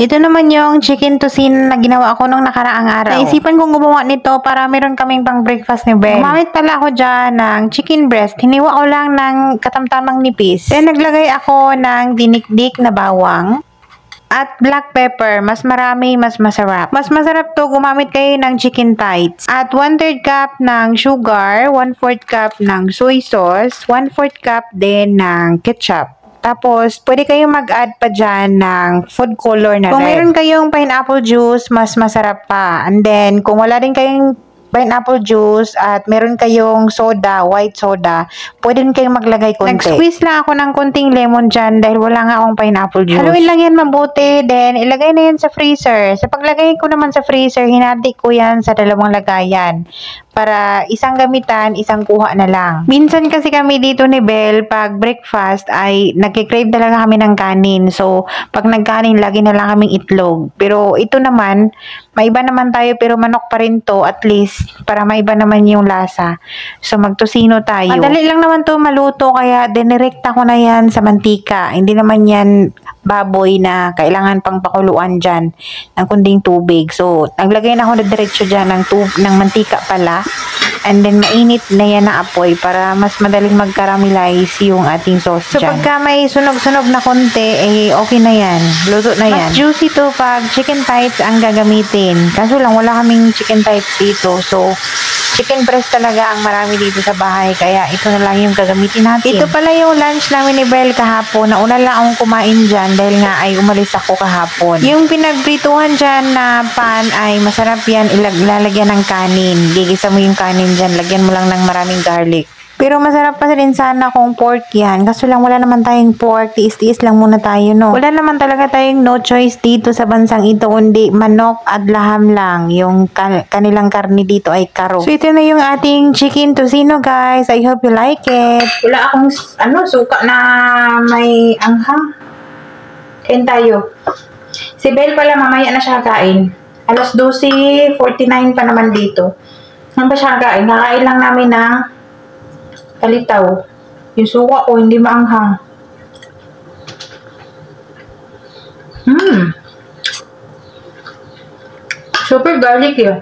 Ito naman yung chicken tocino na ginawa ko nung nakaraang araw. Naisipan kong gumawa nito para meron kaming pang breakfast ni Belle. Gumamit pala ako dyan ng chicken breast. Hiniwa ko lang ng katamtamang nipis. Then naglagay ako ng dinikdik na bawang at black pepper. Mas marami, mas masarap. Mas masarap to gumamit kayo ng chicken thighs. At 1/3 cup ng sugar, 1/4 cup ng soy sauce, 1/4 cup din ng ketchup. Tapos, pwede kayong mag-add pa dyan ng food color na red. Kung meron kayong pineapple juice, mas masarap pa. And then, kung wala rin kayong pineapple juice at meron kayong soda, white soda, pwede rin kayong maglagay konti. Nag-squeeze lang ako ng konting lemon dyan dahil wala nga akong pineapple juice. Haluin lang yan mabuti, then ilagay na yan sa freezer. Sa paglagay ko naman sa freezer, hinati ko yan sa dalawang lagayan. Para isang gamitan, isang kuha na lang. Minsan kasi kami dito ni Belle, pag breakfast ay nagkikrave talaga kami ng kanin. So, pag nagkanin, lagi na lang kaming itlog. Pero ito naman, maiba naman tayo pero manok pa rin to at least para maiba naman yung lasa. So, magtosino tayo. Madali lang naman to maluto kaya dinirekta ko na yan sa mantika. Hindi naman yan baboy na kailangan pang pakuluan dyan ng kunding tubig. So, naglagay na ako na diretso dyan ng mantika pala. And then, mainit na yan na apoy para mas madaling mag-caramelize yung ating sauce dyan. So, pagka may sunog-sunog na konti, eh, okay na yan. Luto na yan. Mas juicy to pag chicken thighs ang gagamitin. Kaso lang, wala kaming chicken thighs dito. So, chicken breast talaga ang marami dito sa bahay. Kaya, ito na lang yung gagamitin natin. Ito pala yung lunch namin ni Belle kahapon. Nauna lang akong kumain dyan dahil nga ay umalis ako kahapon. Yung pinagprituhan dyan na pan ay masarap yan. Ilalagyan ng kanin. Gigisa mo yung kanin dyan. Lagyan mo lang ng maraming garlic. Pero masarap pa rin sana kung pork yan. Kaso lang wala naman tayong pork. Tiis-tiis lang muna tayo, no? Wala naman talaga tayong no choice dito sa bansang ito. Kundi manok at laham lang. Yung kanilang karni dito ay karo. So ito na yung ating chicken tocino, guys. I hope you like it. Wala akong suka na may anghang. Kain tayo. Si Belle pala mamaya na siya kain. Alas 12:49 pa naman dito. Saan ba siya kain? Kakain lang namin ng talitaw. Yung suka ko hindi maanghang. Super garlic yun.